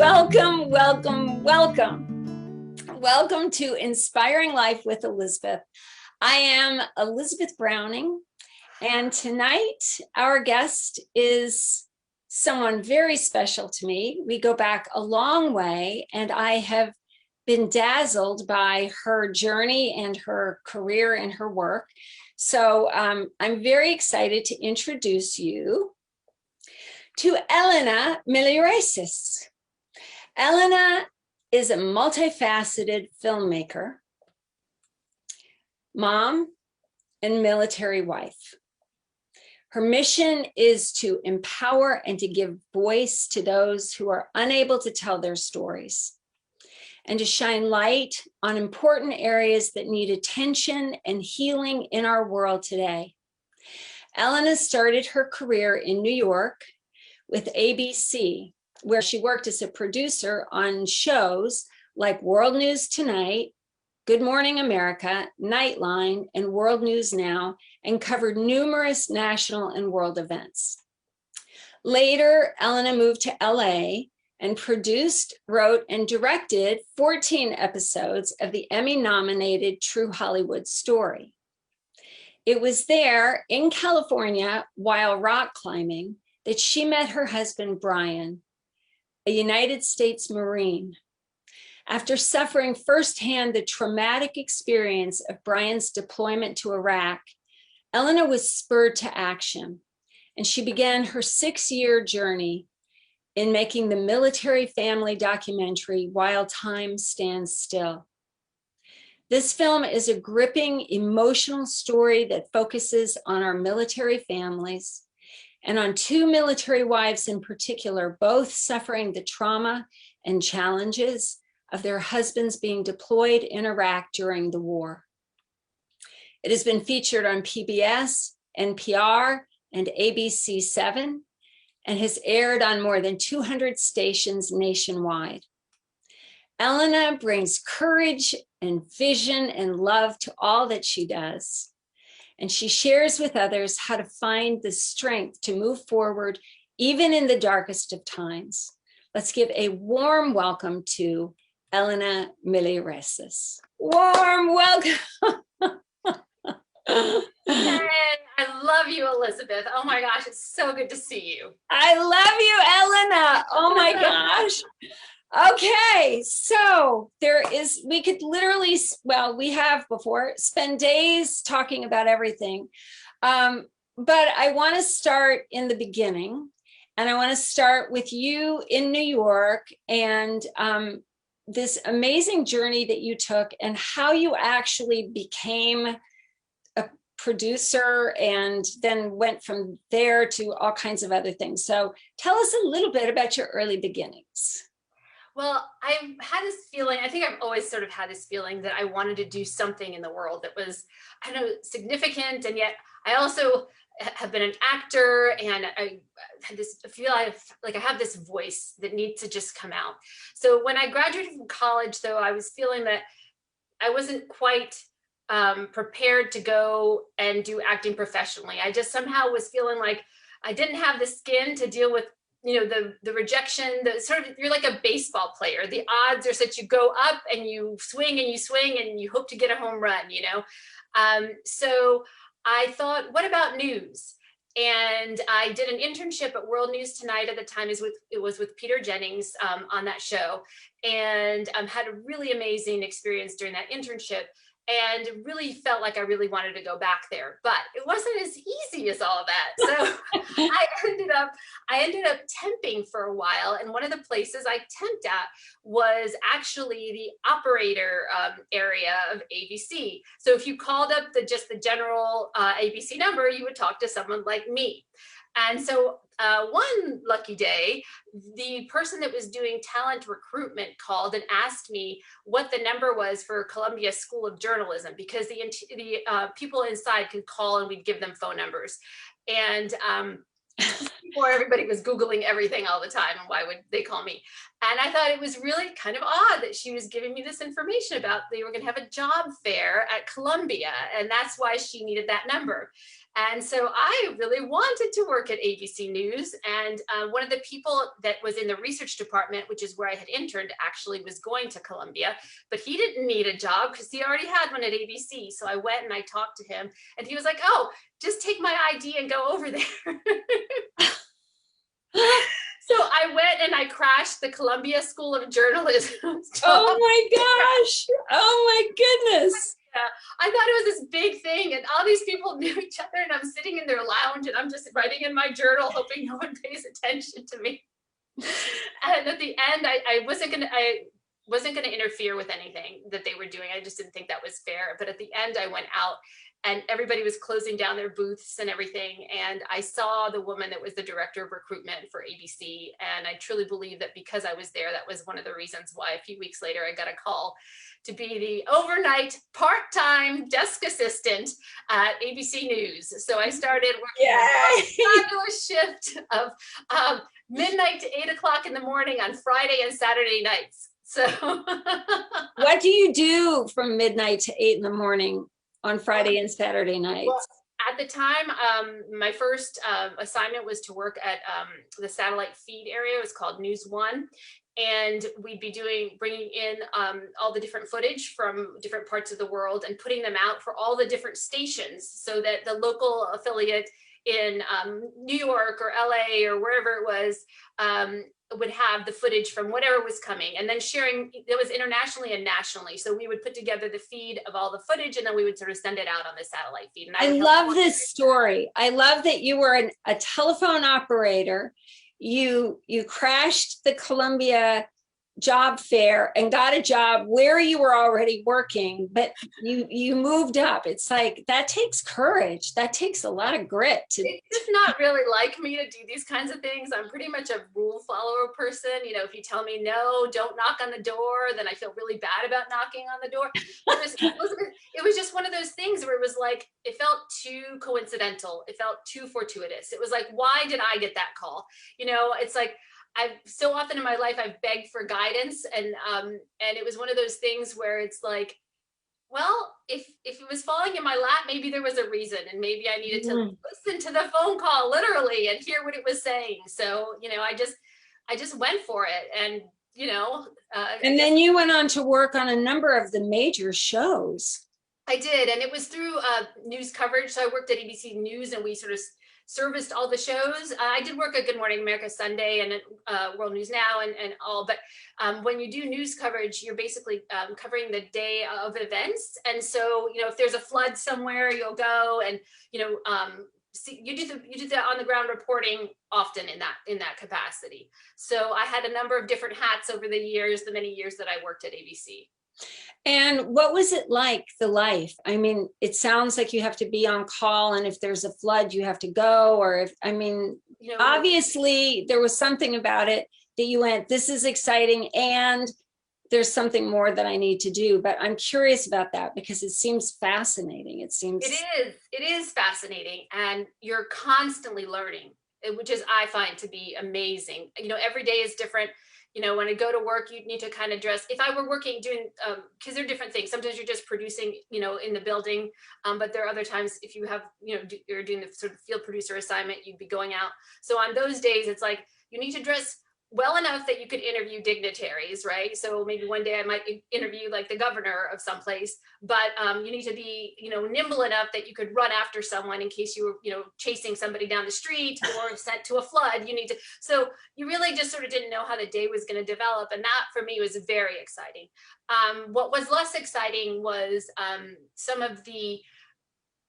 Welcome, welcome, welcome. Welcome to Inspiring Life with Elizabeth. I am Elizabeth Browning, and tonight our guest is someone very special to me. We go back a long way, and I have been dazzled by her journey and her career and her work. So I'm very excited to introduce you to Elena Miliaresis. Elena is a multifaceted filmmaker, mom, and military wife. Her mission is to empower and to give voice to those who are unable to tell their stories, and to shine light on important areas that need attention and healing in our world today. Elena started her career in New York with ABC, where she worked as a producer on shows like World News Tonight, Good Morning America, Nightline, and World News Now, and covered numerous national and world events. Later, Elena moved to LA and produced, wrote, and directed 14 episodes of the Emmy-nominated True Hollywood Story. It was there in California while rock climbing that she met her husband, Brian, a United States Marine. After suffering firsthand the traumatic experience of Brian's deployment to Iraq, Elena was spurred to action, and she began her 6-year journey in making the military family documentary, While Time Stands Still. This film is a gripping, emotional story that focuses on our military families and on 2 military wives in particular, both suffering the trauma and challenges of their husbands being deployed in Iraq during the war. It has been featured on PBS, NPR, and ABC7, and has aired on more than 200 stations nationwide. Elena brings courage and vision and love to all that she does. And she shares with others how to find the strength to move forward, even in the darkest of times. Let's give a warm welcome to Elena Miliaresis. Warm welcome. And I love you, Elizabeth. Oh my gosh, it's so good to see you. I love you, Elena. Oh my gosh. Okay, so we could literally, well, we have before, spend days talking about everything. But I want to start in the beginning, and I want to start with you in New York and this amazing journey that you took and how you actually became a producer and then went from there to all kinds of other things. So tell us a little bit about your early beginnings. Well, I've had this feeling, I think I've always sort of had this feeling that I wanted to do something in the world that was, I don't know, significant. And yet I also have been an actor, and I had this feel I have this voice that needs to just come out. So when I graduated from college, though, I was feeling that I wasn't quite prepared to go and do acting professionally. I just somehow was feeling like I didn't have the skin to deal with, you know, the rejection, the sort of, you're like a baseball player. The odds are such, you go up and you swing and you hope to get a home run, you know? So I thought, what about news? And I did an internship at World News Tonight at the time. It was with Peter Jennings on that show, and had a really amazing experience during that internship, and really felt like I really wanted to go back there, but it wasn't as easy as all of that. So I ended up temping for a while, and one of the places I temped at was actually the operator area of ABC. So if you called up just the general ABC number, you would talk to someone like me. And so one lucky day, the person that was doing talent recruitment called and asked me what the number was for Columbia School of Journalism, because the people inside could call and we'd give them phone numbers. And before everybody was Googling everything all the time, and why would they call me? And I thought it was really kind of odd that she was giving me this information about they were going to have a job fair at Columbia, and that's why she needed that number. And so I really wanted to work at ABC News. And one of the people that was in the research department, which is where I had interned, actually was going to Columbia, but he didn't need a job because he already had one at ABC. So I went and I talked to him, and he was like, oh, just take my ID and go over there. So I went and I crashed the Columbia School of Journalism. Oh my gosh. Oh my goodness. Yeah, I thought it was this big thing, and all these people knew each other, and I'm sitting in their lounge and I'm just writing in my journal, hoping no one pays attention to me. And at the end, I wasn't gonna interfere with anything that they were doing. I just didn't think that was fair. But at the end, I went out and everybody was closing down their booths and everything. And I saw the woman that was the director of recruitment for ABC. And I truly believe that because I was there, that was one of the reasons why a few weeks later, I got a call to be the overnight part-time desk assistant at ABC News. So I started working a fabulous shift of midnight to 8 o'clock in the morning on Friday and Saturday nights. So what do you do from midnight to 8 in the morning on Friday and Saturday nights? Well, at the time, my first assignment was to work at the satellite feed area. It was called News One. And we'd be bringing in all the different footage from different parts of the world and putting them out for all the different stations so that the local affiliate in New York or LA or wherever it was would have the footage from whatever was coming, and then sharing. It was internationally and nationally, so we would put together the feed of all the footage, and then we would sort of send it out on the satellite feed. And I love this story. I love that you were a telephone operator. You crashed the Columbia job fair and got a job where you were already working, but you moved up. It's like, that takes courage. That takes a lot of grit. It's just not really like me to do these kinds of things. I'm pretty much a rule follower person. You know, if you tell me no, don't knock on the door, then I feel really bad about knocking on the door. It was just one of those things where it was like, it felt too coincidental. It felt too fortuitous. It was like, why did I get that call? You know, it's like, I've so often in my life, I've begged for guidance, and it was one of those things where it's like, well, if it was falling in my lap, maybe there was a reason, and maybe I needed to listen to the phone call literally and hear what it was saying. So, you know, I just went for it, and you know. And then you went on to work on a number of the major shows. I did, and it was through news coverage. So I worked at ABC News, and we sort of serviced all the shows. I did work at Good Morning America Sunday and at World News Now and all, but when you do news coverage, you're basically covering the day of events. And so, you know, if there's a flood somewhere, you'll go and, you know, you do the on the ground reporting often in that capacity. So I had a number of different hats over the years, the many years that I worked at ABC. And what was it like, the life? I mean, it sounds like you have to be on call, and if there's a flood, you have to go, or if, I mean, you know, obviously there was something about it that you went, this is exciting, and there's something more that I need to do. But I'm curious about that because it seems fascinating. It is fascinating, and you're constantly learning, which is, I find to be amazing. You know, every day is different. You know, when I go to work, you need to kind of dress. If I were working doing, because they're different things. Sometimes you're just producing, you know, in the building. But there are other times if you have, you know, you're doing the sort of field producer assignment, you'd be going out. So on those days, it's like, you need to dress well enough that you could interview dignitaries, right? So maybe one day I might interview like the governor of someplace, but you need to be, you know, nimble enough that you could run after someone in case you were, you know, chasing somebody down the street or sent to a flood. You need to, so you really just sort of didn't know how the day was going to develop. And that for me was very exciting. What was less exciting was some of the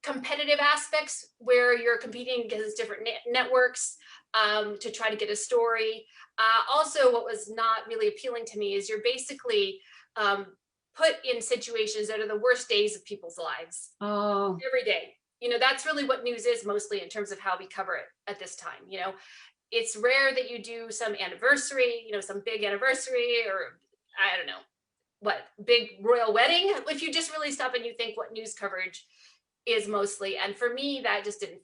competitive aspects where you're competing against different networks to try to get a story. Also, what was not really appealing to me is you're basically put in situations that are the worst days of people's lives every day. You know, that's really what news is mostly in terms of how we cover it at this time. You know, it's rare that you do some anniversary, you know, some big anniversary, or I don't know, what, big royal wedding. If you just really stop and you think what news coverage is mostly. And for me, that just didn't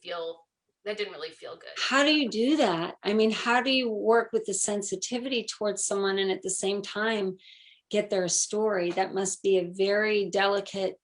really feel good. How do you do that? I mean, how do you work with the sensitivity towards someone and at the same time get their story? That must be a very delicate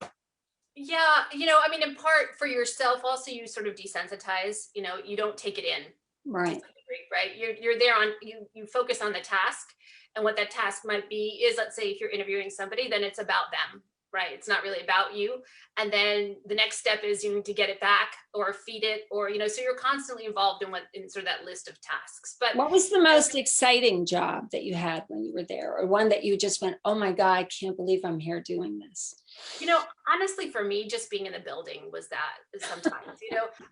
Yeah, I mean, in part for yourself, also you sort of desensitize, you don't take it in to Right. some degree, right? You're there on you focus on the task, and what that task might be is, let's say if you're interviewing somebody, then it's about them, right? It's not really about you. And then the next step is you need to get it back or feed it, or so you're constantly involved in sort of that list of tasks. But What was the most exciting job that you had when you were there, or one that you just went, oh my God, I can't believe I'm here doing this? honestly, for me, just being in the building was that sometimes,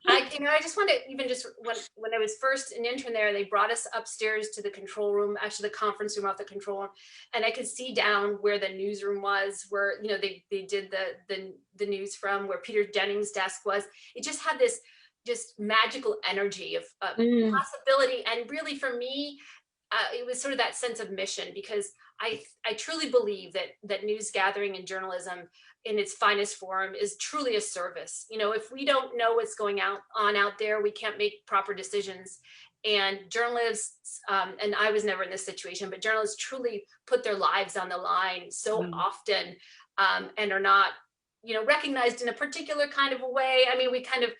I just want to even just when I was first an intern there, they brought us upstairs to the control room, actually the conference room off the control room. And I could see down where the newsroom was, where, they did the news from, where Peter Jennings' desk was. It just had this just magical energy of Mm, possibility. And really for me, it was sort of that sense of mission, because I truly believe that news gathering and journalism in its finest form is truly a service. If we don't know what's going on out there, we can't make proper decisions. And journalists, and I was never in this situation, but journalists truly put their lives on the line so wow. often, and are not, recognized in a particular kind of a way. I mean, we kind of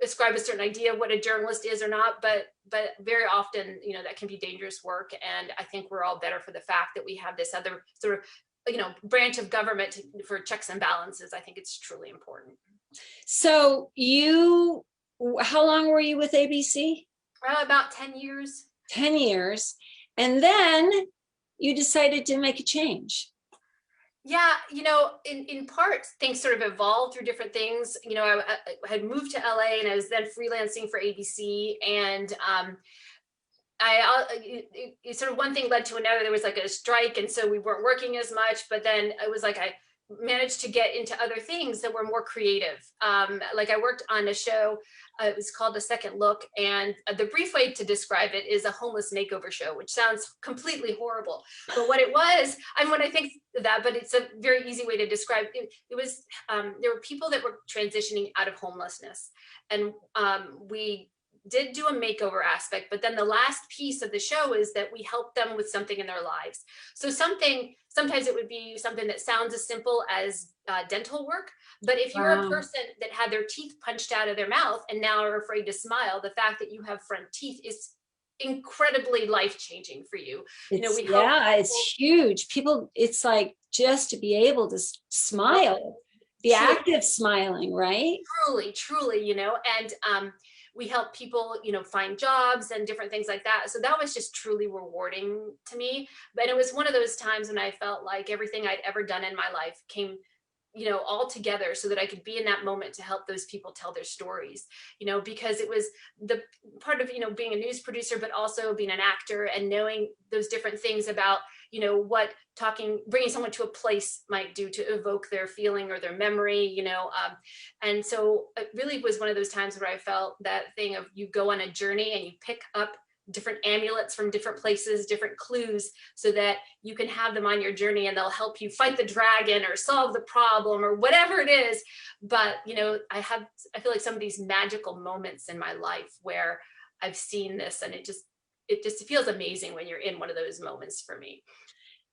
ascribe a certain idea of what a journalist is or not, but very often, that can be dangerous work. And I think we're all better for the fact that we have this other sort of branch of government for checks and balances. I think it's truly important. So how long were you with ABC? About 10 years. 10 years. And then you decided to make a change. Yeah, in part, things sort of evolved through different things. I had moved to LA, and I was then freelancing for ABC, and sort of one thing led to another. There was like a strike, and so we weren't working as much. But then it was like I managed to get into other things that were more creative. Like I worked on a show. It was called A Second Look, and the brief way to describe it is a homeless makeover show, which sounds completely horrible. But what it was, when I think that, but it's a very easy way to describe it. It was there were people that were transitioning out of homelessness, and we did do a makeover aspect, but then the last piece of the show is that we help them with something in their lives. So sometimes it would be something that sounds as simple as dental work, but if you're a Wow. person that had their teeth punched out of their mouth and now are afraid to smile, the fact that you have front teeth is incredibly life-changing for you. We help Yeah, people. it's huge. People, it's like just to be able to smile, the Truly, act of smiling, right? truly, and we help people, find jobs and different things like that. So that was just truly rewarding to me. But it was one of those times when I felt like everything I'd ever done in my life came, all together so that I could be in that moment to help those people tell their stories, because it was the part of, being a news producer, but also being an actor and knowing those different things about, what bringing someone to a place might do to evoke their feeling or their memory, and so it really was one of those times where I felt that thing of you go on a journey and you pick up different amulets from different places, different clues, so that you can have them on your journey and they'll help you fight the dragon or solve the problem or whatever it is. But, I feel like some of these magical moments in my life where I've seen this, and it just feels amazing when you're in one of those moments for me.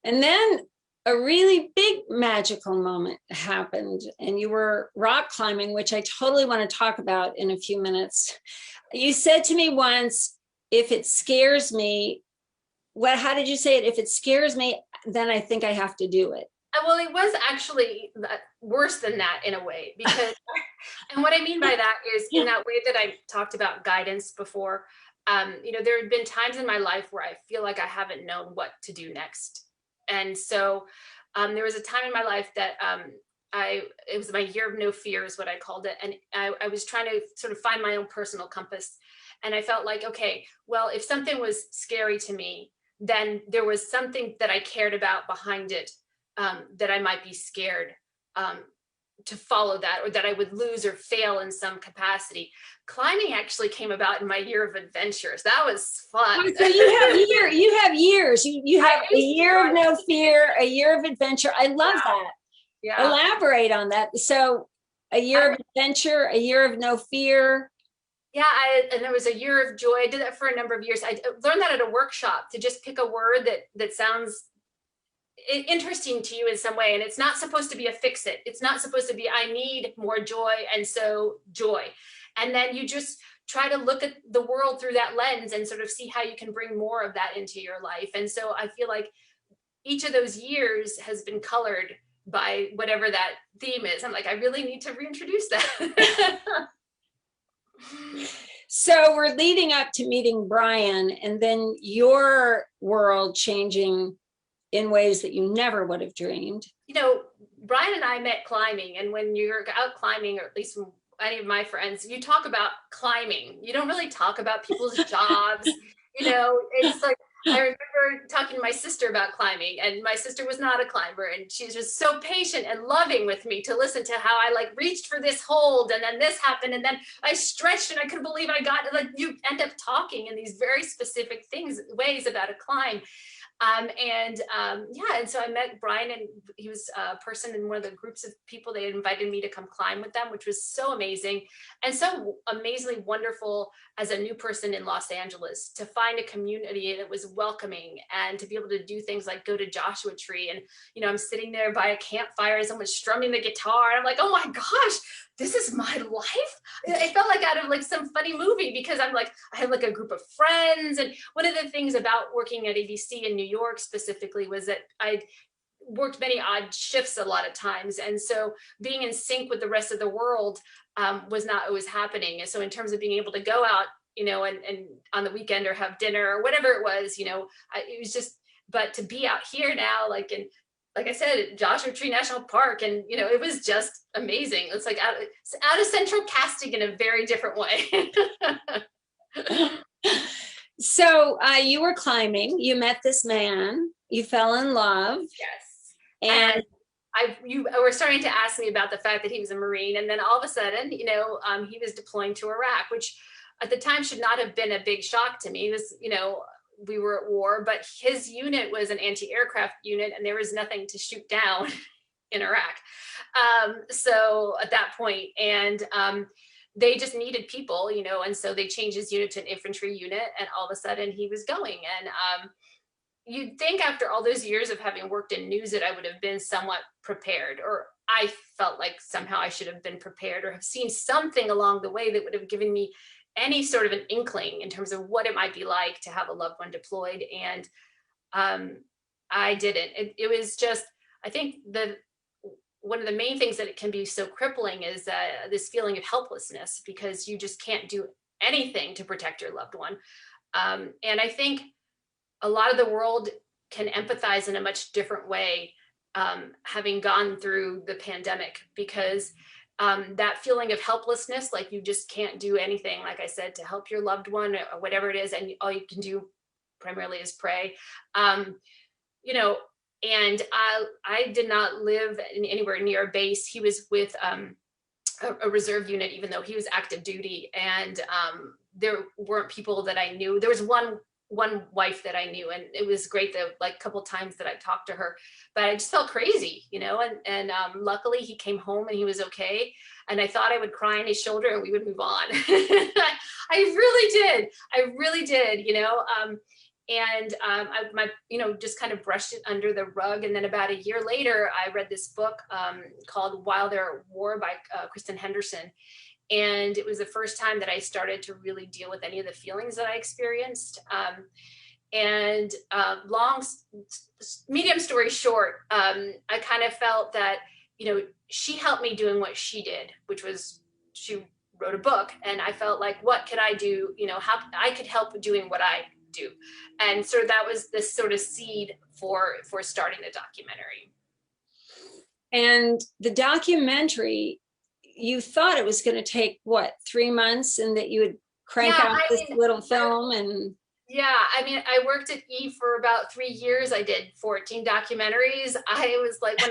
And then a really big magical moment happened, and you were rock climbing, which I totally want to talk about in a few minutes. You said to me once, if it scares me, how did you say it? If it scares me, then I think I have to do it. Well, it was actually worse than that in a way, because, and what I mean by that is in that way that I talked about guidance before, there have been times in my life where I feel like I haven't known what to do next. And so there was a time in my life that it was my year of no fear is what I called it. And I was trying to sort of find my own personal compass. And I felt like, okay, well, if something was scary to me, then there was something that I cared about behind it, that I might be scared to follow that, or that I would lose or fail in some capacity. Climbing actually came about in my year of adventures. That was fun. So you have years. You have a year of no fear, a year of adventure. I love that. Yeah. Elaborate on that. So a year of adventure, a year of no fear. Yeah, and there was a year of joy. I did that for a number of years. I learned that at a workshop, to just pick a word that sounds interesting to you in some way. And it's not supposed to be a fix it. It's not supposed to be, I need more joy. And so joy. And then you just try to look at the world through that lens and sort of see how you can bring more of that into your life. And so I feel like each of those years has been colored by whatever that theme is. I'm like, I really need to reintroduce that. So we're leading up to meeting Brian, and then your world changing in ways that you never would have dreamed. You know, Brian and I met climbing, and when you're out climbing, or at least from any of my friends, you talk about climbing. You don't really talk about people's jobs. You know, it's like, I remember talking to my sister about climbing, and my sister was not a climber, and she was just so patient and loving with me to listen to how I like reached for this hold, and then this happened, and then I stretched, and I couldn't believe I got it. Like, you end up talking in these very specific ways about a climb. Yeah, and so I met Brian, and he was a person in one of the groups of people. They invited me to come climb with them, which was so amazing and so amazingly wonderful as a new person in Los Angeles, to find a community that was welcoming, and to be able to do things like go to Joshua Tree. And, you know, I'm sitting there by a campfire, someone's strumming the guitar, and I'm like, oh my gosh, this is my life. It felt like out of like some funny movie, because I'm like, I had like a group of friends. And one of the things about working at ABC in New York specifically was that I'd worked many odd shifts a lot of times. And so being in sync with the rest of the world was not always happening. And so in terms of being able to go out, you know, and on the weekend or have dinner or whatever it was, you know, it was just, but to be out here now, like I said, Joshua Tree National Park, and, you know, it was just amazing. It's like out of central casting in a very different way. So you were climbing, you met this man, you fell in love. Yes. And you were starting to ask me about the fact that he was a Marine, and then all of a sudden, you know, he was deploying to Iraq, which at the time should not have been a big shock to me. It was, you know, we were at war, but his unit was an anti-aircraft unit, and there was nothing to shoot down in Iraq. So at that point, and they just needed people, you know, and so they changed his unit to an infantry unit, and all of a sudden he was going. And you'd think after all those years of having worked in news that I would have been somewhat prepared, or I felt like somehow I should have been prepared, or have seen something along the way that would have given me any sort of an inkling in terms of what it might be like to have a loved one deployed. And I didn't. It was just, I think one of the main things that it can be so crippling is this feeling of helplessness, because you just can't do anything to protect your loved one. And I think a lot of the world can empathize in a much different way, having gone through the pandemic, because that feeling of helplessness, like you just can't do anything, like I said, to help your loved one or whatever it is, and all you can do primarily is pray. You know, and I did not live anywhere near a base. He was with a reserve unit, even though he was active duty, and there weren't people that I knew. There was one wife that I knew, and it was great, the like couple times that I talked to her, but I just felt crazy, you know, and luckily he came home and he was okay. And I thought I would cry on his shoulder and we would move on. I really did, you know, I you know, just kind of brushed it under the rug. And then about a year later, I read this book called While They're at War by Kristen Henderson. And it was the first time that I started to really deal with any of the feelings that I experienced. Medium story short, I kind of felt that, you know, she helped me doing what she did, which was she wrote a book. And I felt like, what could I do? You know, how I could help doing what I do. And so that was this sort of seed for starting the documentary. And the documentary, you thought it was going to take what, 3 months, and that you would crank out this little film? And yeah, I mean, I worked at E for about 3 years. I did 14 documentaries. I was like, when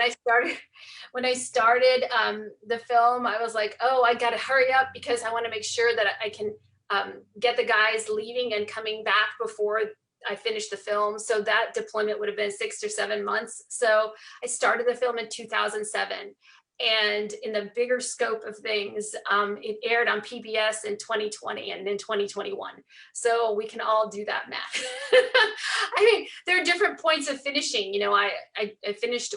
I started the film, I was like, oh, I got to hurry up, because I want to make sure that I can get the guys leaving and coming back before I finished the film. So that deployment would have been 6 or 7 months. So I started the film in 2007. And in the bigger scope of things, it aired on PBS in 2020 and in 2021. So we can all do that math. I mean, there are different points of finishing. You know, I finished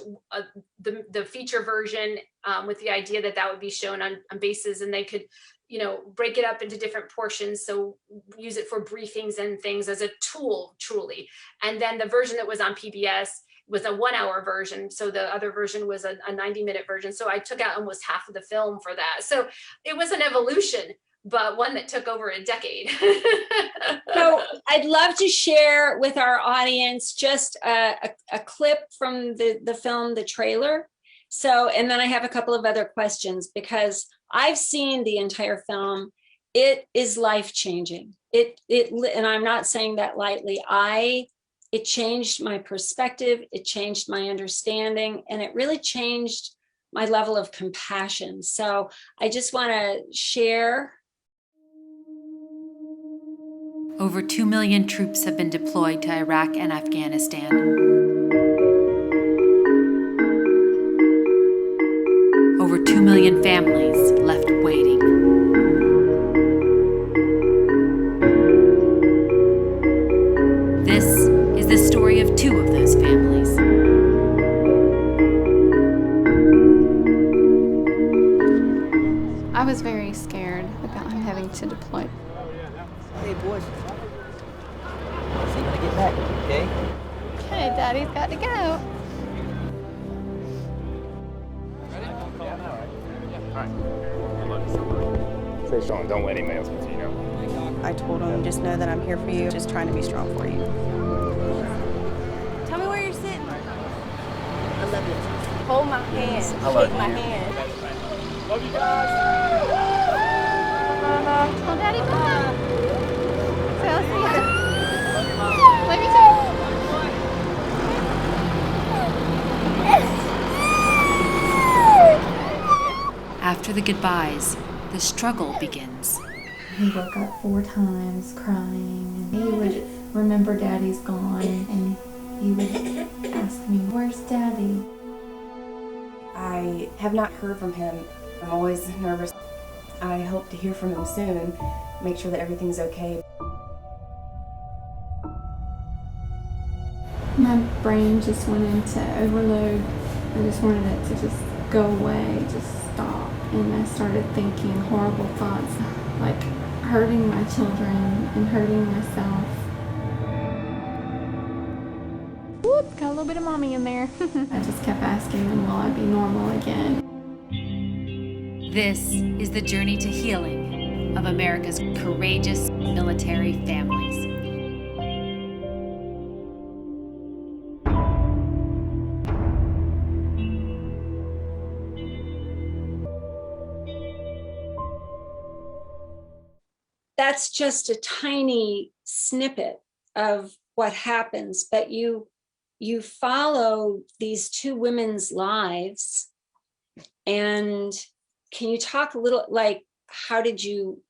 the feature version with the idea that that would be shown on bases, and they could, you know, break it up into different portions. So use it for briefings and things as a tool, truly. And then the version that was on PBS was a 1 hour version. So the other version was a 90-minute version. So I took out almost half of the film for that. So it was an evolution, but one that took over a decade. So I'd love to share with our audience just a clip from the film, the trailer. So, and then I have a couple of other questions because I've seen the entire film. It is life-changing. And I'm not saying that lightly. It changed my perspective, it changed my understanding, and it really changed my level of compassion. So I just want to share. Over 2 million troops have been deployed to Iraq and Afghanistan. Over 2 million families left waiting. This is the story of 2 of those families. I was very scared about him having to deploy. Hey, boys. See you when I get back, okay? Okay, Daddy's got to go. Say, Sean, don't let anybody else with you, you know? I told him, just know that I'm here for you, just trying to be strong for you. Tell me where you're sitting. I love you. Hold my hand. I love Shake you. my hand. Love you guys. Well, Daddy, bye. So I'll see you. Love you too. After the goodbyes, the struggle begins. He woke up 4 times crying, and he would remember Daddy's gone, and he would ask me, "Where's Daddy?" I have not heard from him. I'm always nervous. I hope to hear from him soon, make sure that everything's okay. My brain just went into overload. I just wanted it to just go away, just stop. And I started thinking horrible thoughts, like hurting my children and hurting myself. Whoop, got a little bit of mommy in there. I just kept asking him, will I be normal again? This is the journey to healing of America's courageous military families. That's just a tiny snippet of what happens, but you follow these 2 women's lives. And can you talk a little, like, how did you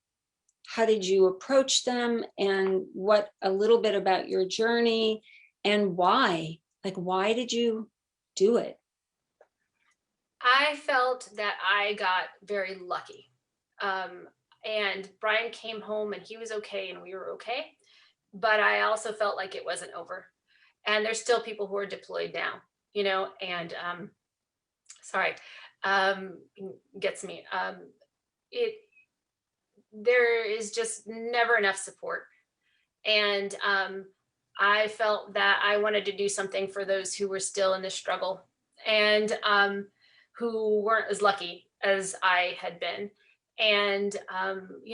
approach them, and what a little bit about your journey, and why did you do it? I felt that I got very lucky. And Brian came home and he was okay and we were okay. But I also felt like it wasn't over. And there's still people who are deployed now, you know, and gets me. There is just never enough support. And I felt that I wanted to do something for those who were still in the struggle and who weren't as lucky as I had been. And,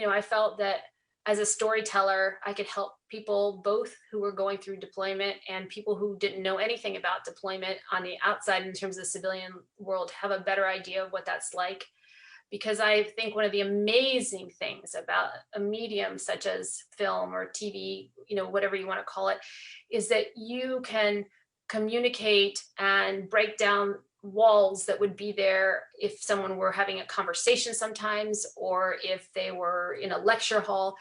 I felt that as a storyteller, I could help people both who were going through deployment and people who didn't know anything about deployment on the outside in terms of the civilian world have a better idea of what that's like. Because I think one of the amazing things about a medium such as film or TV, whatever you want to call it, is that you can communicate and break down walls that would be there if someone were having a conversation sometimes, or if they were in a lecture hall.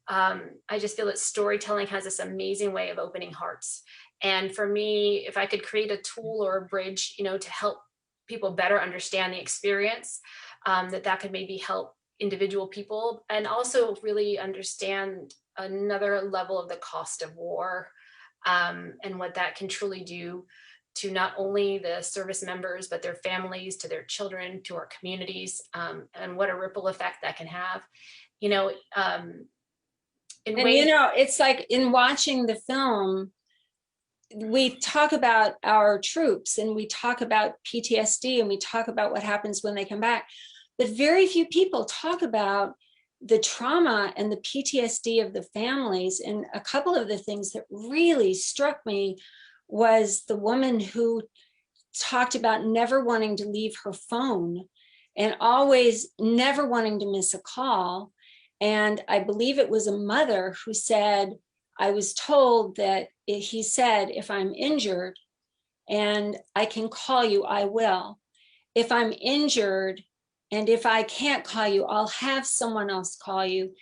I just feel that storytelling has this amazing way of opening hearts. And for me, if I could create a tool or a bridge, to help people better understand the experience, that could maybe help individual people, and also really understand another level of the cost of war, and what that can truly do to not only the service members, but their families, to their children, to our communities, and what a ripple effect that can have. You know, and you know, it's like in watching the film, we talk about our troops and we talk about PTSD and we talk about what happens when they come back, but very few people talk about the trauma and the PTSD of the families. And a couple of the things that really struck me was the woman who talked about never wanting to leave her phone and always never wanting to miss a call. And I believe it was a mother who said, I was told that he said, if I'm injured and I can call you, I will. If I'm injured and if I can't call you, I'll have someone else call you.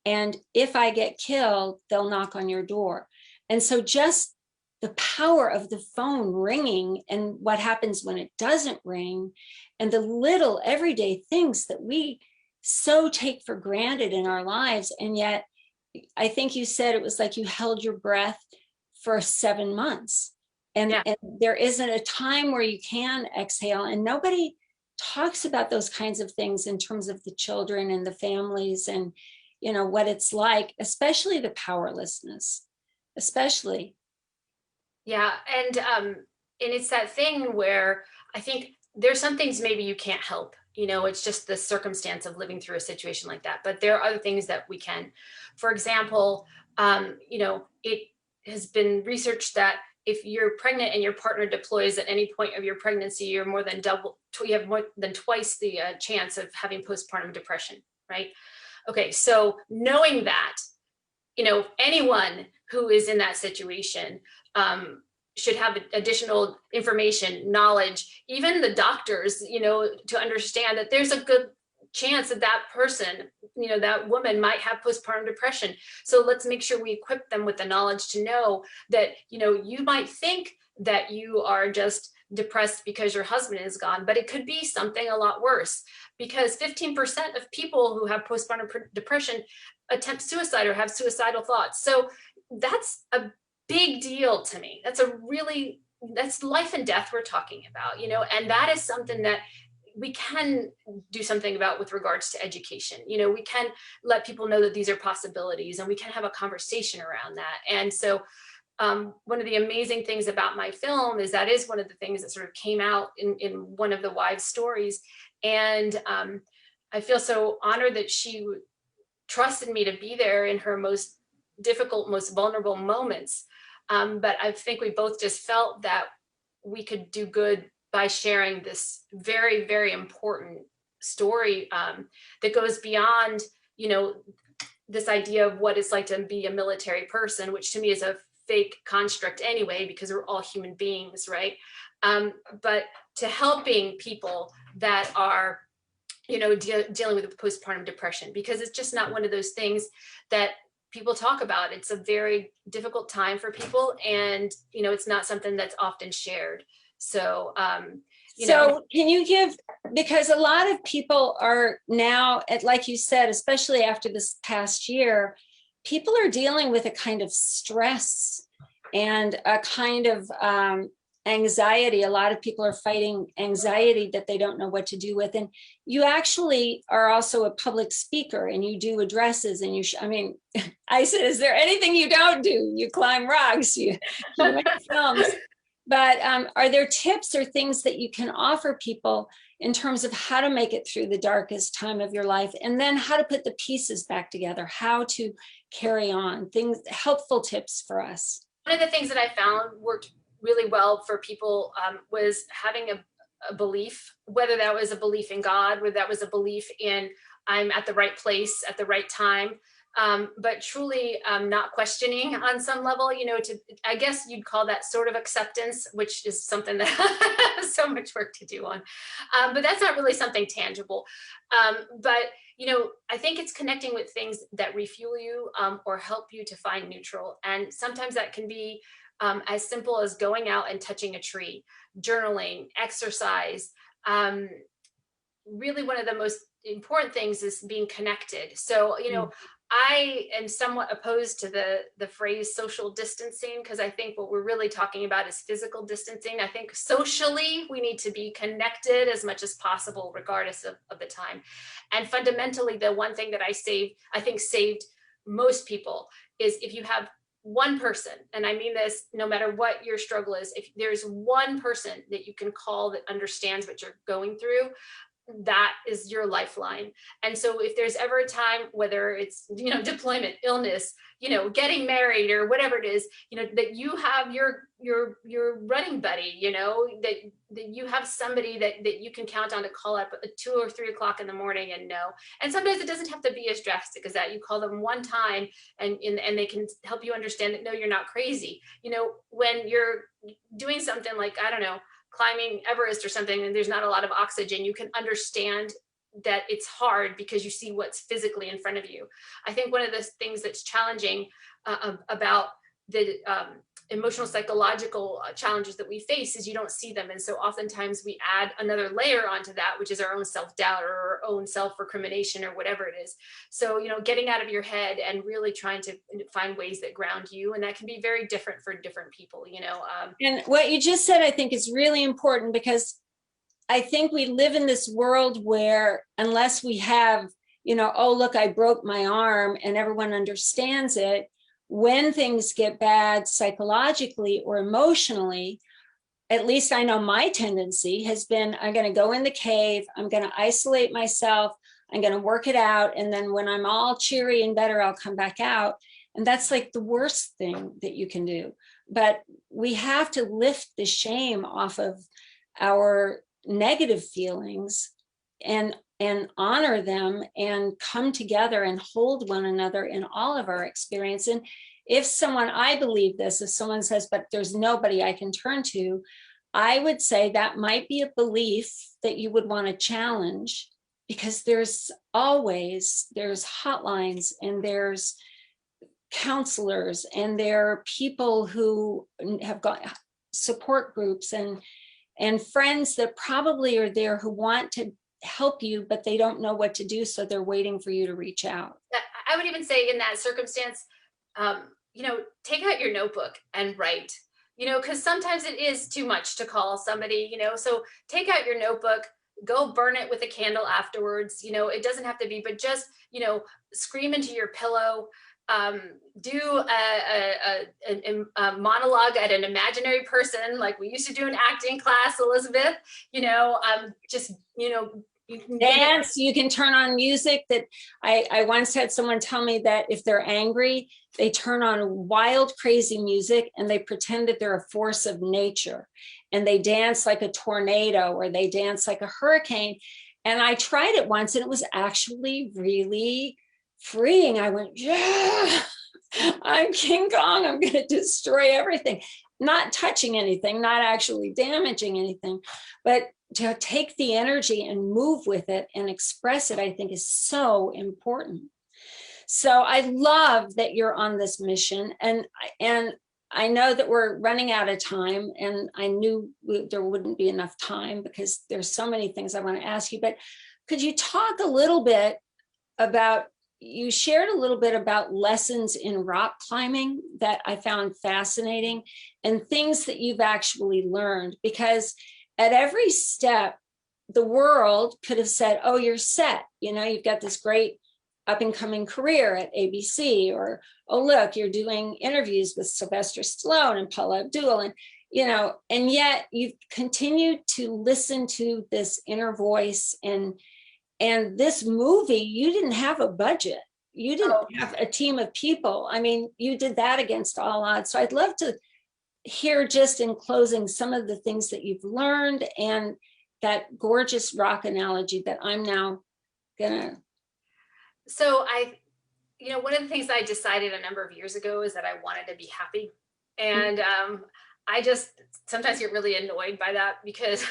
And if I get killed, they'll knock on your door. And so just the power of the phone ringing and what happens when it doesn't ring, and the little everyday things that we so take for granted in our lives. And yet, I think you said it was like you held your breath for 7 months. And, yeah. and there isn't a time where you can exhale. And nobody talks about those kinds of things in terms of the children and the families and, you know, what it's like, especially the powerlessness, especially. Yeah. And it's that thing where I think there's some things maybe you can't help. You know, it's just the circumstance of living through a situation like that. But there are other things that we can. For example, you know, it has been researched that if you're pregnant and your partner deploys at any point of your pregnancy, you have more than twice the chance of having postpartum depression, right? Okay, so knowing that, you know, anyone who is in that situation should have additional information, knowledge, even the doctors, you know, to understand that there's a good chance that that person, you know, that woman might have postpartum depression. So let's make sure we equip them with the knowledge to know that, you know, you might think that you are just depressed because your husband is gone, but it could be something a lot worse, because 15% of people who have postpartum depression attempt suicide or have suicidal thoughts. So that's a big deal to me. That's life and death we're talking about, you know, and that is something that we can do something about with regards to education. You know, we can let people know that these are possibilities and we can have a conversation around that. And so one of the amazing things about my film is that is one of the things that sort of came out in one of the wives' stories. And I feel so honored that she trusted me to be there in her most difficult, most vulnerable moments. But I think we both just felt that we could do good by sharing this very, very important story that goes beyond, you know, this idea of what it's like to be a military person, which to me is a fake construct anyway, because we're all human beings, right? But to helping people that are, you know, dealing with postpartum depression, because it's just not one of those things that people talk about. It's a very difficult time for people, and, you know, it's not something that's often shared. So, so can you give, because a lot of people are now, like you said, especially after this past year, people are dealing with a kind of stress and a kind of anxiety. A lot of people are fighting anxiety that they don't know what to do with. And you actually are also a public speaker and you do addresses and I mean, I said, is there anything you don't do? You climb rocks, you make films. But are there tips or things that you can offer people in terms of how to make it through the darkest time of your life, and then how to put the pieces back together, how to carry on, things, helpful tips for us? One of the things that I found worked really well for people was having a belief, whether that was a belief in God, whether that was a belief in I'm at the right place at the right time. But truly not questioning on some level, you know, I guess you'd call that sort of acceptance, which is something that has so much work to do on. But that's not really something tangible. But, you know, I think it's connecting with things that refuel you or help you to find neutral. And sometimes that can be as simple as going out and touching a tree, journaling, exercise, really one of the most important things is being connected. So, you know, I am somewhat opposed to the phrase social distancing, because I think what we're really talking about is physical distancing. I think socially we need to be connected as much as possible, regardless of the time. And fundamentally, the one thing that I think saved most people is if you have one person, and I mean this no matter what your struggle is, if there's one person that you can call that understands what you're going through, that is your lifeline. And so if there's ever a time, whether it's, you know, deployment, illness, you know, getting married or whatever it is, you know, that you have your running buddy, you know, that you have somebody that you can count on to call up at 2 or 3 o'clock in the morning and know. And sometimes it doesn't have to be as drastic as that. You call them one time and they can help you understand that, no, you're not crazy. You know, when you're doing something like, I don't know, climbing Everest or something, and there's not a lot of oxygen, you can understand that it's hard because you see what's physically in front of you. I think one of the things that's challenging about the emotional psychological challenges that we face is you don't see them. And so oftentimes we add another layer onto that, which is our own self-doubt or our own self-recrimination or whatever it is. So, you know, getting out of your head and really trying to find ways that ground you. And that can be very different for different people, you know. And what you just said, I think, is really important, because I think we live in this world where unless we have, you know, oh, look, I broke my arm and everyone understands it, when things get bad psychologically or emotionally, at least I know my tendency has been, I'm going to go in the cave, I'm going to isolate myself, I'm going to work it out. And then when I'm all cheery and better, I'll come back out. And that's like the worst thing that you can do. But we have to lift the shame off of our negative feelings and honor them and come together and hold one another in all of our experience. And if someone, I believe this, if someone says, but there's nobody I can turn to, I would say that might be a belief that you would want to challenge, because there's hotlines and there's counselors and there are people who have got support groups and friends that probably are there who want to help you, but they don't know what to do. So they're waiting for you to reach out. I would even say in that circumstance, you know, take out your notebook and write, you know, because sometimes it is too much to call somebody, you know, so take out your notebook, go burn it with a candle afterwards. You know, it doesn't have to be, but just, you know, scream into your pillow, do a monologue at an imaginary person, like we used to do in acting class, Elizabeth, you know, just, you know, you can dance, you can turn on music. That I once had someone tell me that if they're angry, they turn on wild, crazy music and they pretend that they're a force of nature and they dance like a tornado or they dance like a hurricane. And I tried it once and it was actually really freeing. I went, yeah, I'm King Kong. I'm going to destroy everything. Not touching anything, not actually damaging anything, but to take the energy and move with it and express it, I think is so important. So I love that you're on this mission, and I know that we're running out of time, and I knew there wouldn't be enough time because there's so many things I want to ask you, but could you talk a little bit about, you shared a little bit about lessons in rock climbing that I found fascinating and things that you've actually learned, because at every step, the world could have said, oh, you're set. You know, you've got this great up and coming career at ABC, or, oh, look, you're doing interviews with Sylvester Stallone and Paula Abdul. And, you know, and yet you've continued to listen to this inner voice. And this movie, you didn't have a budget. You didn't have a team of people. I mean, you did that against all odds. So I'd love to hear, just in closing, some of the things that you've learned and that gorgeous rock analogy that I'm now gonna. So you know, one of the things I decided a number of years ago is that I wanted to be happy. And I just sometimes get really annoyed by that because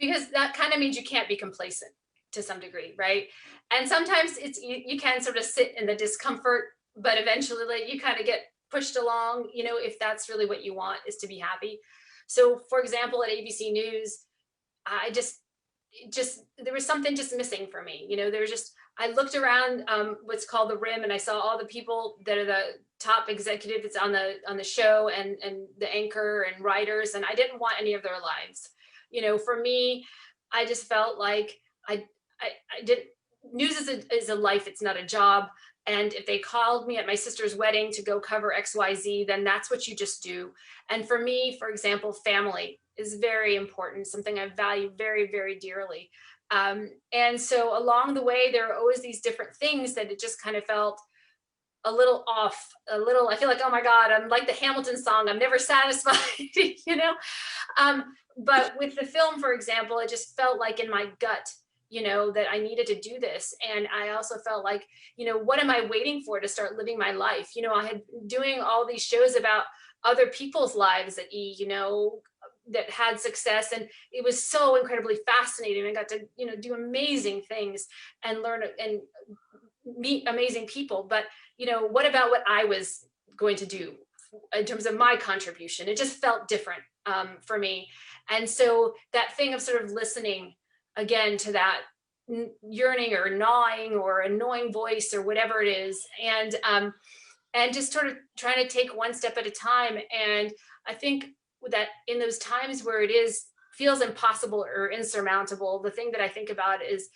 that kind of means you can't be complacent to some degree, right? And sometimes it's you can sort of sit in the discomfort, but eventually you kind of get pushed along, you know, if that's really what you want, is to be happy. So for example, at ABC News, I just there was something just missing for me. There was just, I looked around what's called the Rim, and I saw all the people that are the top executives on the show, and the anchor and writers, and I didn't want any of their lives. For me, I just felt like I didn't. News is a life. It's not a job. And if they called me at my sister's wedding to go cover XYZ, then that's what you just do. And for me, for example, family is very important, something I value very, very dearly. And so along the way, there are always these different things that it just kind of felt a little off, I feel like, oh my God, I'm like the Hamilton song, I'm never satisfied, But with the film, for example, it just felt like in my gut, that I needed to do this. And I also felt like, what am I waiting for to start living my life? I had doing all these shows about other people's lives at E, that had success. And it was so incredibly fascinating. I got to, do amazing things and learn and meet amazing people. But, what about what I was going to do in terms of my contribution? It just felt different for me. And so that thing of sort of listening again to that yearning or gnawing or annoying voice or whatever it is, and just sort of trying to take one step at a time. And I think that in those times where it feels impossible or insurmountable, the thing that I think about is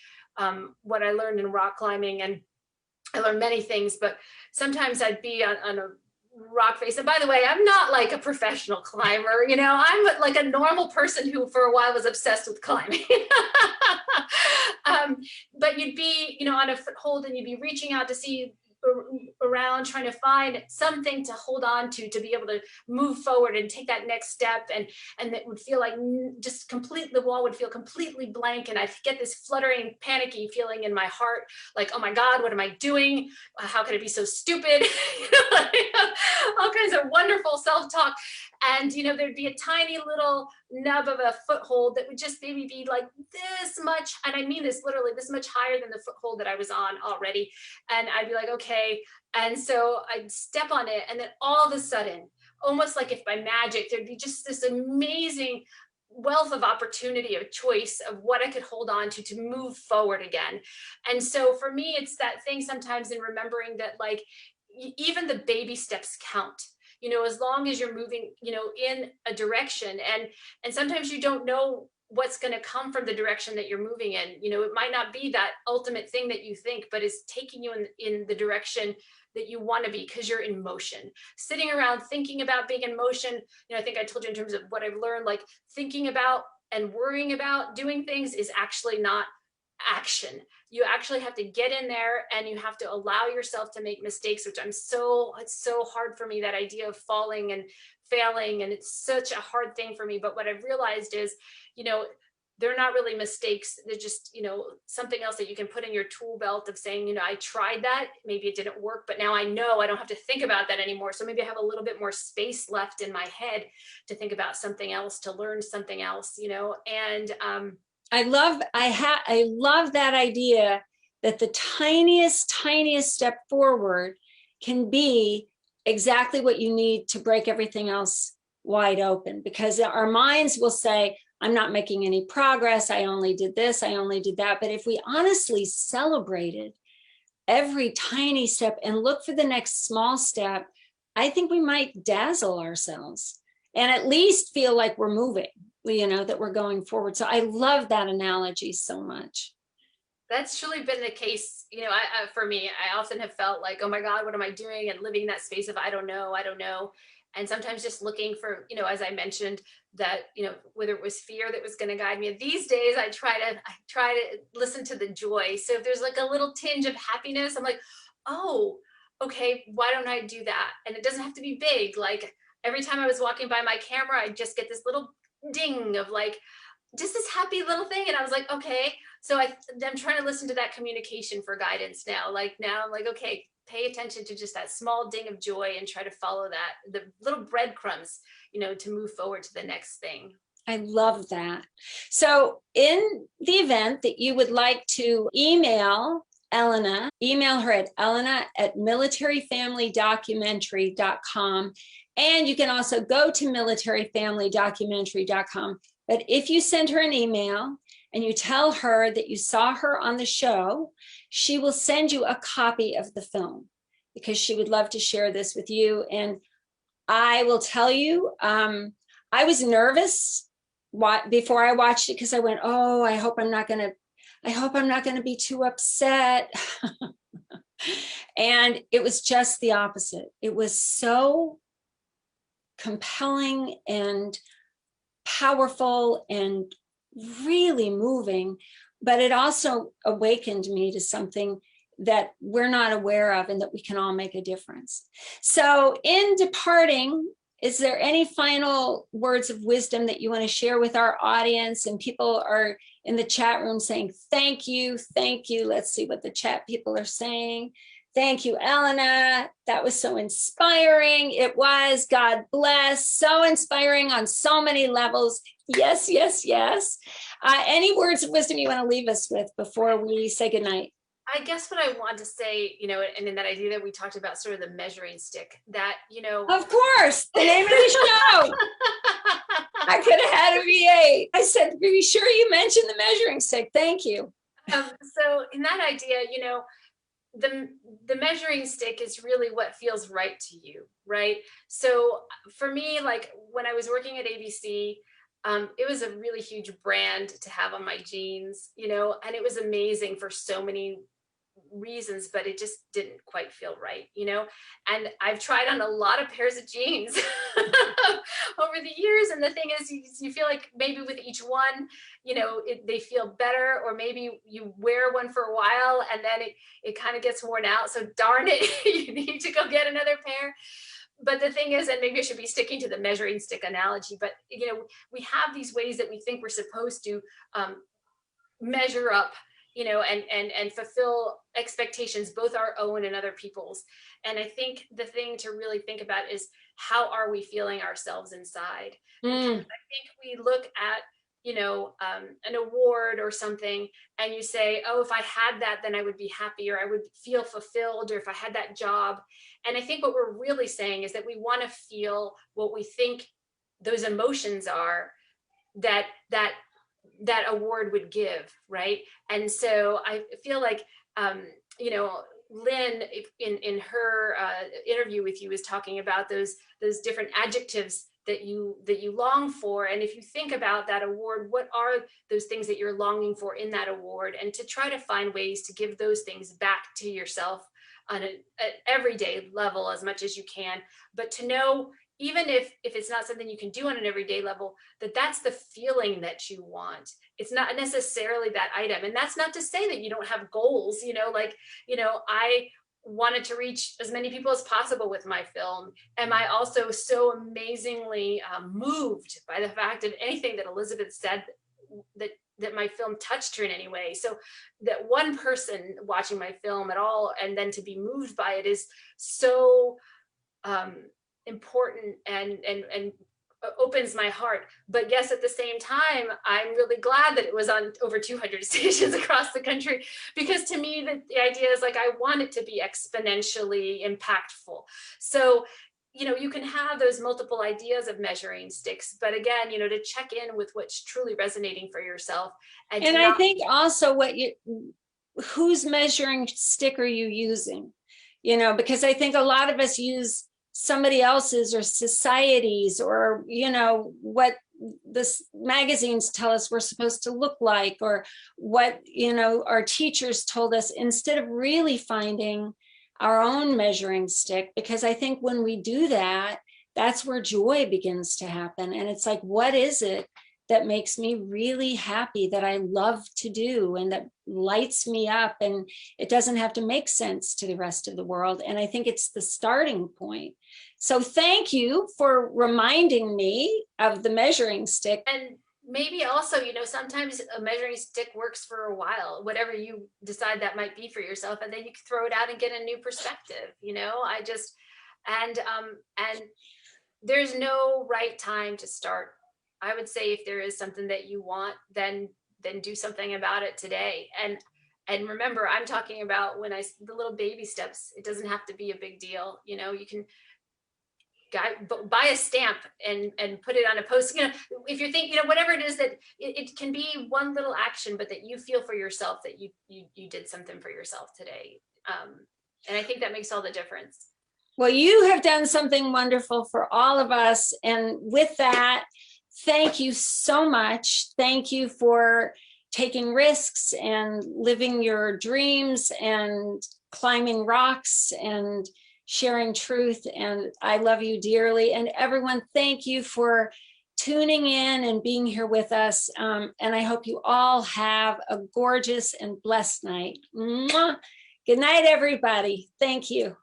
what I learned in rock climbing. And I learned many things, but sometimes I'd be on a rock face. And by the way, I'm not like a professional climber, I'm like a normal person who for a while was obsessed with climbing. But you'd be, on a foothold, and you'd be reaching out to see around, trying to find something to hold on to be able to move forward and take that next step. And it would feel like just the wall would feel completely blank. And I get this fluttering, panicky feeling in my heart, like, oh my God, what am I doing? How could it be so stupid? All kinds of wonderful self-talk. And, there'd be a tiny little nub of a foothold that would just maybe be like this much. And I mean this literally, this much higher than the foothold that I was on already. And I'd be like, okay. And so I'd step on it. And then all of a sudden, almost like if by magic, there'd be just this amazing wealth of opportunity, of choice of what I could hold on to move forward again. And so for me, it's that thing sometimes in remembering that, like, even the baby steps count. As long as you're moving, in a direction, and sometimes you don't know what's going to come from the direction that you're moving in. It might not be that ultimate thing that you think, but it's taking you in the direction that you want to be, because you're in motion. Sitting around thinking about being in motion, I think I told you in terms of what I've learned, like thinking about and worrying about doing things is actually not action. You actually have to get in there, and you have to allow yourself to make mistakes, which it's so hard for me, that idea of falling and failing. And it's such a hard thing for me. But what I've realized is, they're not really mistakes. They're just, something else that you can put in your tool belt of saying, I tried that, maybe it didn't work, but now I know I don't have to think about that anymore. So maybe I have a little bit more space left in my head to think about something else, to learn something else, and, I love that idea that the tiniest step forward can be exactly what you need to break everything else wide open, because our minds will say, I'm not making any progress. I only did this. I only did that. But if we honestly celebrated every tiny step and look for the next small step, I think we might dazzle ourselves and at least feel like we're moving, that we're going forward. So I love that analogy so much. That's truly been the case. For me, I often have felt like, oh my God, what am I doing? And living in that space of, I don't know. And sometimes just looking for, as I mentioned, that, whether it was fear that was going to guide me. These days, I try to listen to the joy. So if there's like a little tinge of happiness, I'm like, oh, okay, why don't I do that? And it doesn't have to be big. Like every time I was walking by my camera, I just get this little ding of like, just this happy little thing. And I was like, okay. So I'm trying to listen to that communication for guidance now. Like now I'm like, okay, pay attention to just that small ding of joy and try to follow that, the little breadcrumbs, to move forward to the next thing. I love that. So in the event that you would like to email Elena, email her at elena@militaryfamilydocumentary.com. And you can also go to militaryfamilydocumentary.com But if you send her an email and you tell her that you saw her on the show, she will send you a copy of the film because she would love to share this with you. And I will tell you, I was nervous before I watched it because I went, oh, I hope I'm not going to be too upset. And it was just the opposite. It was so compelling and powerful and really moving, but it also awakened me to something that we're not aware of and that we can all make a difference. So in departing, is there any final words of wisdom that you want to share with our audience? And people are in the chat room saying, thank you, thank you. Let's see what the chat people are saying. Thank you, Elena. That was so inspiring. It was, God bless, so inspiring on so many levels. Yes, yes, yes. Any words of wisdom you want to leave us with before we say goodnight? I guess what I want to say, and in that idea that we talked about, sort of the measuring stick, that, Of course, the name of the show. I could have had a V8. I said, be sure you mention the measuring stick. Thank you. So in that idea, the measuring stick is really what feels right to you, right? So for me, like when I was working at ABC, it was a really huge brand to have on my jeans, and it was amazing for so many reasons, but it just didn't quite feel right, and I've tried on a lot of pairs of jeans over the years, and the thing is, you feel like maybe with each one, they feel better, or maybe you wear one for a while and then it kind of gets worn out, so darn it, you need to go get another pair. But the thing is, and maybe I should be sticking to the measuring stick analogy, but we have these ways that we think we're supposed to measure up, and fulfill expectations, both our own and other people's. And I think the thing to really think about is, how are we feeling ourselves inside? Because I think we look at, an award or something, and you say, oh, if I had that, then I would be happy, or I would feel fulfilled, or if I had that job. And I think what we're really saying is that we want to feel what we think those emotions are that award would give, right? And so I feel like, Lynn, in her interview with you, is talking about those different adjectives that you long for. And if you think about that award, what are those things that you're longing for in that award? And to try to find ways to give those things back to yourself on an everyday level as much as you can, but to know, even if it's not something you can do on an everyday level, that's the feeling that you want. It's not necessarily that item. And that's not to say that you don't have goals, I wanted to reach as many people as possible with my film. Am I also so amazingly moved by the fact of anything that Elizabeth said that my film touched her in any way? So that one person watching my film at all, and then to be moved by it, is so important and opens my heart. But yes, at the same time, I'm really glad that it was on over 200 stations across the country, because to me, the idea is, like, I want it to be exponentially impactful. So, you can have those multiple ideas of measuring sticks, but again, to check in with what's truly resonating for yourself. And I think also whose measuring stick are you using? Because I think a lot of us use somebody else's or society's, or what the magazines tell us we're supposed to look like, or what our teachers told us, instead of really finding our own measuring stick. Because I think when we do that, that's where joy begins to happen. And it's like, what is it that makes me really happy, that I love to do, and that lights me up, and it doesn't have to make sense to the rest of the world? And I think it's the starting point. So thank you for reminding me of the measuring stick. And maybe also, sometimes a measuring stick works for a while, whatever you decide that might be for yourself, and then you can throw it out and get a new perspective. And there's no right time to start. I would say, if there is something that you want, then do something about it today. And remember, I'm talking about the little baby steps. It doesn't have to be a big deal. You can buy a stamp and put it on a post. If you're thinking, whatever it is that it can be one little action, but that you feel for yourself that you did something for yourself today. And I think that makes all the difference. Well, you have done something wonderful for all of us. And with that, thank you so much. Thank you for taking risks and living your dreams and climbing rocks and sharing truth. And I love you dearly. And everyone, thank you for tuning in and being here with us. And I hope you all have a gorgeous and blessed night. Mwah. Good night, everybody. Thank you.